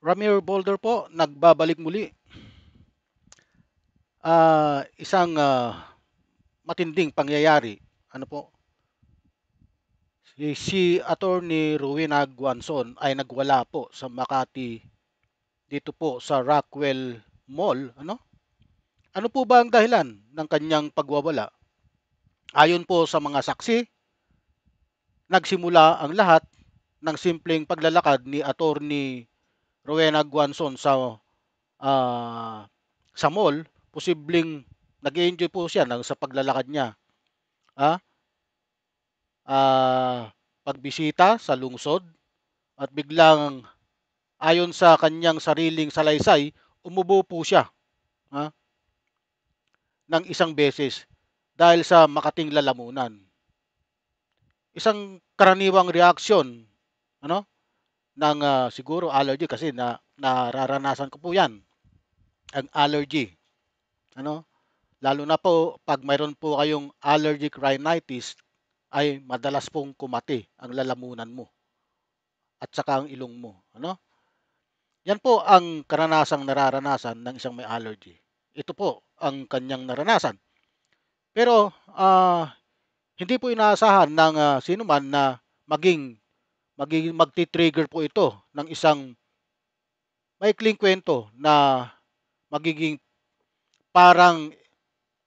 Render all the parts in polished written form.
Ramir Boulder po, nagbabalik muli. Isang matinding pangyayari. Ano po? Si Attorney Rowena Guanzon ay nagwala po sa Makati dito po sa Rockwell Mall. Ano po ba ang dahilan ng kanyang pagwawala? Ayon po sa mga saksi, nagsimula ang lahat ng simpleng paglalakad ni Attorney Rowena Guanzon ah, sa mall. Posibleng nag-enjoy po siya sa paglalakad niya. Ah, Pagbisita sa lungsod at biglang ayon sa kanyang sariling salaysay, umubo po siya ah, ng isang beses dahil sa makating lalamunan. Isang karaniwang reaksyon ano ng siguro allergy kasi nararanasan ko po 'yan, ang allergy. Ano, lalo na po pag mayroon po kayong allergic rhinitis ay madalas pong kumati ang lalamunan mo at saka ang ilong mo. Yan po ang karanasang nararanasan ng isang may allergy. Ito po ang kanyang naranasan. Pero hindi po inaasahan ng sino man na maging magti-trigger po ito ng isang maikling kwento na magiging parang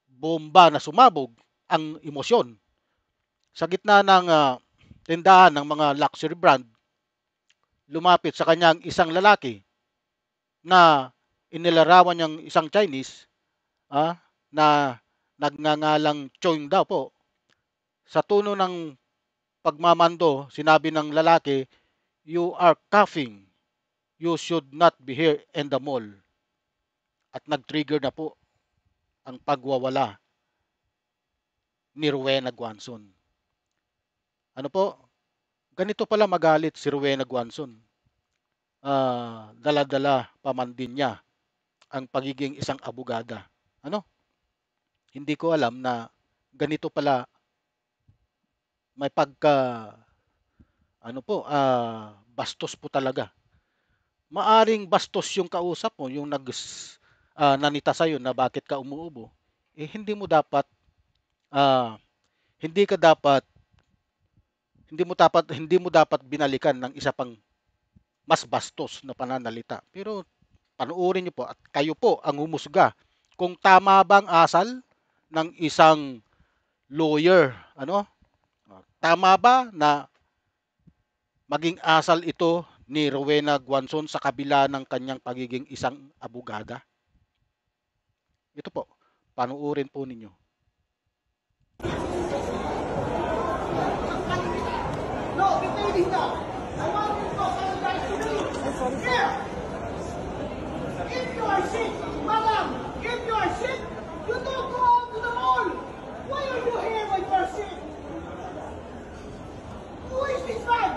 bomba na sumabog ang emosyon. Sa gitna ng tindahan ng mga luxury brand, lumapit sa kanyang isang lalaki na inilarawan niyang isang Chinese na nagngangalang Chong daw po. Sa tono ng pagmamando, sinabi ng lalaki, "You are coughing. You should not be here in the mall." At nag-trigger na po ang pagwawala ni Rowena Guanzon. Ano po? Ganito pala magalit si Rowena Guanzon. Dala-dala pa man din niya ang pagiging isang abogada. Hindi ko alam na ganito pala may bastos po talaga. Maaring bastos yung kausap mo, yung nanita sa'yo na bakit ka umuubo. Hindi mo dapat, ah, hindi ka dapat, hindi mo dapat binalikan ng isa pang mas bastos na pananalita. Pero panuorin niyo po at kayo po ang humusga kung tama bang asal ng isang lawyer. Tama ba na maging asal ito ni Rowena Guanzon sa kabila ng kanyang pagiging isang abogada? Ito po, panuorin po ninyo. No, dito. I want you to apologize to me. Here. If you are sick, madam, if you are sick, you don't go out to the mall. Why are you here when you are sick? Who is this man?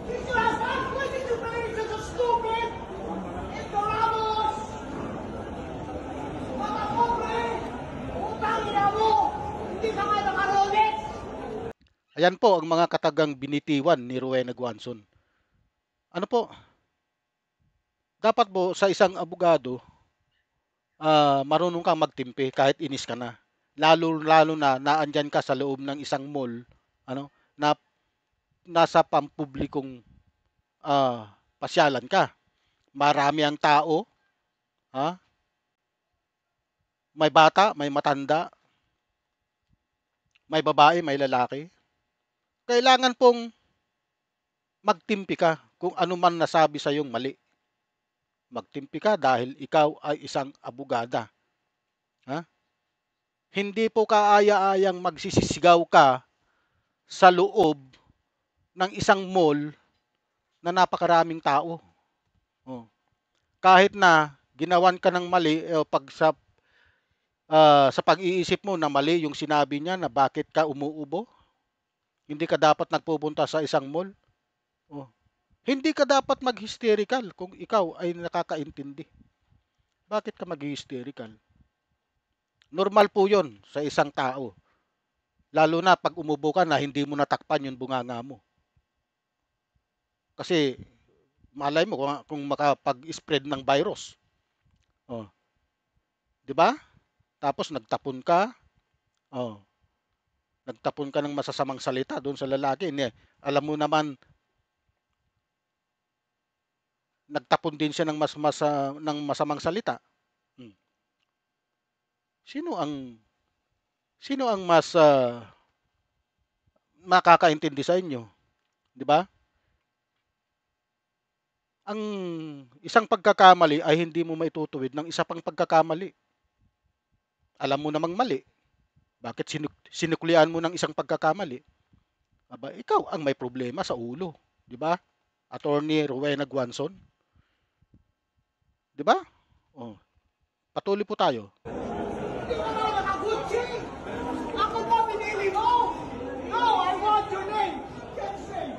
Is your husband? Why did you marry such a stupid? Ignoramus! Mga pobre! Utang ina mo! Hindi ka nga nakarolex! Ayan po ang mga katagang binitiwan ni Rowena Guanzon. Ano po? Dapat po sa isang abogado, marunong kang magtimpi kahit inis ka na. Lalo na naandyan ka sa loob ng isang mall, na nasa pampublikong pasyalan ka. Marami ang tao, may bata, may matanda, may babae, may lalaki. Kailangan pong magtimpi ka kung ano man nasabi sa iyong mali. Magtimpi ka dahil ikaw ay isang abogada. Hindi po kaaya-ayang magsisisigaw ka sa loob ng isang mall na napakaraming tao. Kahit na ginawan ka ng mali, sa pag-iisip mo na mali yung sinabi niya na bakit ka umuubo, hindi ka dapat nagpupunta sa isang mall. Hindi ka dapat mag-hysterical kung ikaw ay nakakaintindi. Bakit ka mag-hysterical? Normal po yun sa isang tao. Lalo na pag umubo ka na hindi mo natakpan yung bunganga mo. Kasi Malay mo kung makapag-spread ng virus. Oh, 'di ba? Tapos nagtapon ka ng masasamang salita doon sa lalaki. Alam mo naman, nagtapon din siya ng masamang salita. Hmm. Sino ang sino ang mas makakaintindi sa inyo, 'di ba? Ang isang pagkakamali ay hindi mo maitutuwid ng isa pang pagkakamali. Alam mo namang mali. Bakit sinuklian mo ng isang pagkakamali? Aba, ikaw ang may problema sa ulo, 'di ba? Attorney Rowena Guanzon, 'di ba? Oh, patuloy po tayo. Di ba nga nakagucci? Ako ba pinili mo? No, I want your name. Get safe.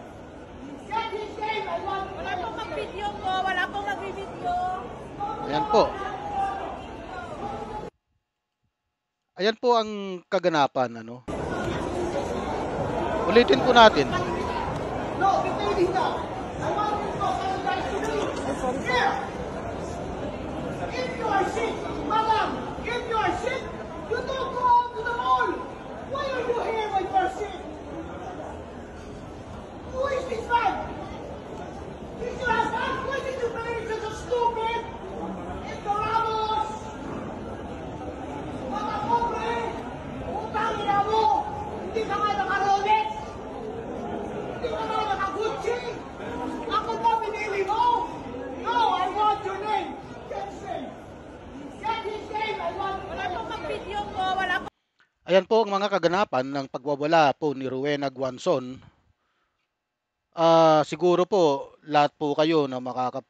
Get his name. I want your Wala name. pong mag-video ko. Wala pong mag-video. Ayan po. Ayan po ang kaganapan, ano? Ulitin po natin. No, detain him now. I want you to go sanitize to me. Here. If you are sick, madam, if you are sick, you don't go out to the mall. Why are you here when you are sick? Who is this man? He's your husband? Why did you marry such a stupid? Ignoramus! Mga pobre! Utang ina mo! Hindi ka nga naka-Rolex! Hindi ka nga naka-Gucci! Ako ba pinili mo? No, I want your name! Get safe! Get his name! I want your Wala name! pong mag-video ko. Wala pong Ayan po ang mga kaganapan ng pagwawala po ni Rowena Guanzon. Siguro po lahat po kayo na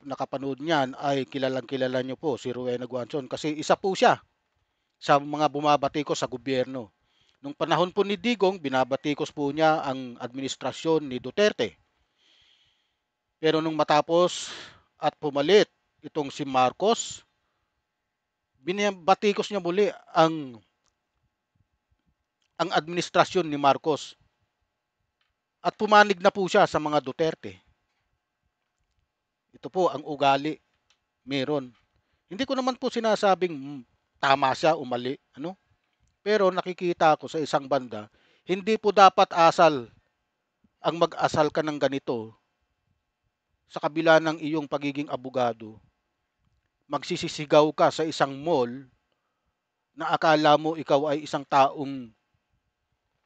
nakapanood niyan ay kilalang-kilala niyo po si Rowena Guanzon kasi isa po siya sa mga bumabatikos sa gobyerno. Nung panahon po ni Digong, binabatikos po niya ang administrasyon ni Duterte. Pero nung matapos at pumalit itong si Marcos, binabatikos niya muli ang administrasyon ni Marcos. At pumanig na po siya sa mga Duterte. Ito po ang ugali. Meron. Hindi ko naman po sinasabing tama siya o mali. Ano? Pero nakikita ko sa isang banda, hindi po dapat asal ang mag-asal ka ng ganito sa kabila ng iyong pagiging abogado. Magsisisigaw ka sa isang mall na akala mo ikaw ay isang taong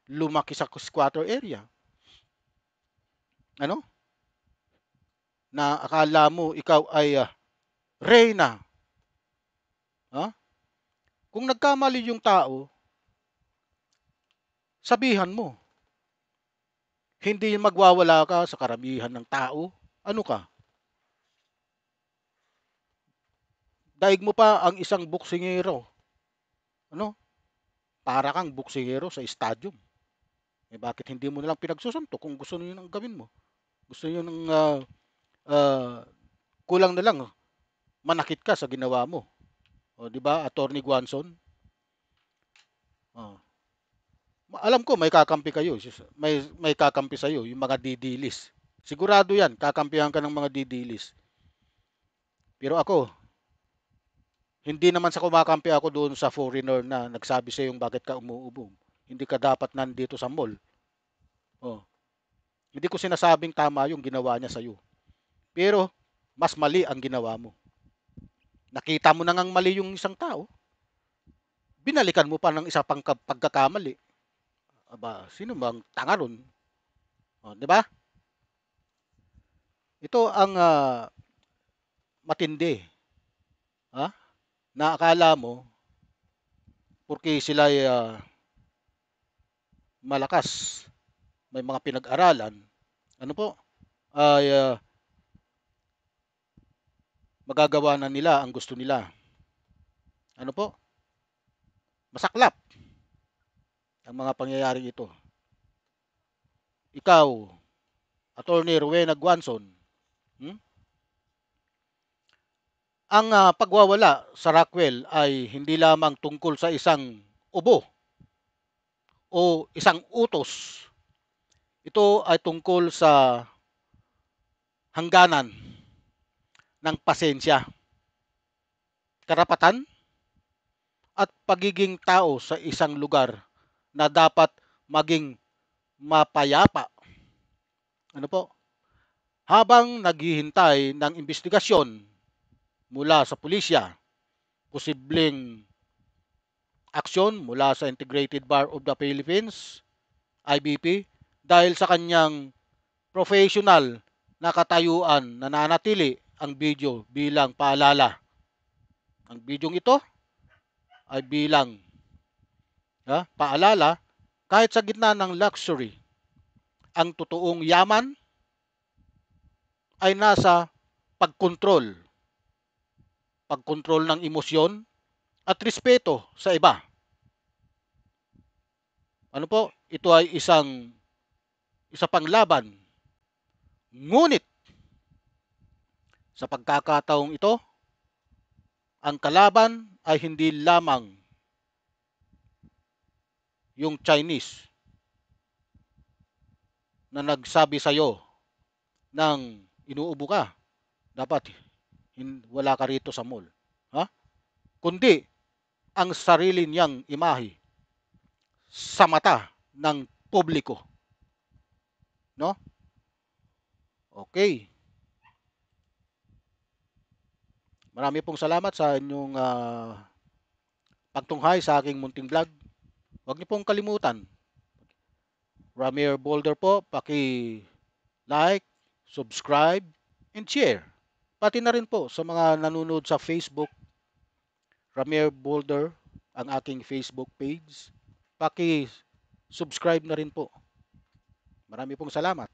lumaki sa squatter area. Ano? Na akala mo ikaw ay reyna. Ha? Kung nagkamali yung tao, sabihan mo. Hindi magwawala ka sa karamihan ng tao. Ano ka? Daig mo pa ang isang boksingero. Ano? Para kang boksingero sa stadium. Bakit hindi mo nalang pinagsusunto kung gusto niyo nang gawin mo? Gusto niyo nang kulang na lang manakit ka sa ginawa mo. O, di ba, Attorney Guanzon? Alam ko may kakampi kayo. May kakampi sa iyo, yung mga didilis. Sigurado 'yan, kakampihan ka ng mga didilis. Pero ako, hindi naman sa kumakampi ako doon sa foreigner na nagsabi sa yung bakit ka umuubo. Hindi ka dapat nandito sa mall. Oh. Hindi ko sinasabing tama yung ginawa niya sa iyo. Pero mas mali ang ginawa mo. Nakita mo na ngang mali yung isang tao. Binalikan mo pa ng isa pang pagkakamali. Aba, sino bang tanga ron? Oh, 'di ba? Ito ang matindi. Ha? Na akala mo porque sila ay malakas, may mga pinag-aralan, ano po? Ay magagawa na nila ang gusto nila. Ano po? Masaklap ang mga pangyayaring ito. Ikaw, Attorney Rowena Guanzon, ang pagwawala sa Rockwell ay hindi lamang tungkol sa isang ubo o isang utos. Ito ay tungkol sa hangganan ng pasensya, karapatan at pagiging tao sa isang lugar na dapat maging mapayapa. Ano po? Habang naghihintay ng investigasyon mula sa pulisya, posibleng aksyon mula sa Integrated Bar of the Philippines, IBP, dahil sa kanyang professional na katayuan, nananatili ang video bilang paalala. Ang bidyong ito ay bilang paalala kahit sa gitna ng luxury, ang totoong yaman ay nasa pagkontrol ng emosyon at respeto sa iba. Ano po? Ito ay isa pang laban. Ngunit sa pagkakataong ito, ang kalaban ay hindi lamang yung Chinese na nagsabi sa iyo ng inuubo ka, dapat wala ka rito sa mall. Kundi ang sarili niyang imahe sa mata ng publiko. No? Okay. Marami pong salamat sa inyong pagtunghay sa aking munting vlog. Huwag niyo pong kalimutan. Ramier Boulder po, paki-like, subscribe, and share. Pati na rin po sa mga nanonood sa Facebook, Ramier Boulder, ang aking Facebook page. Paki-subscribe na rin po. Marami pong salamat.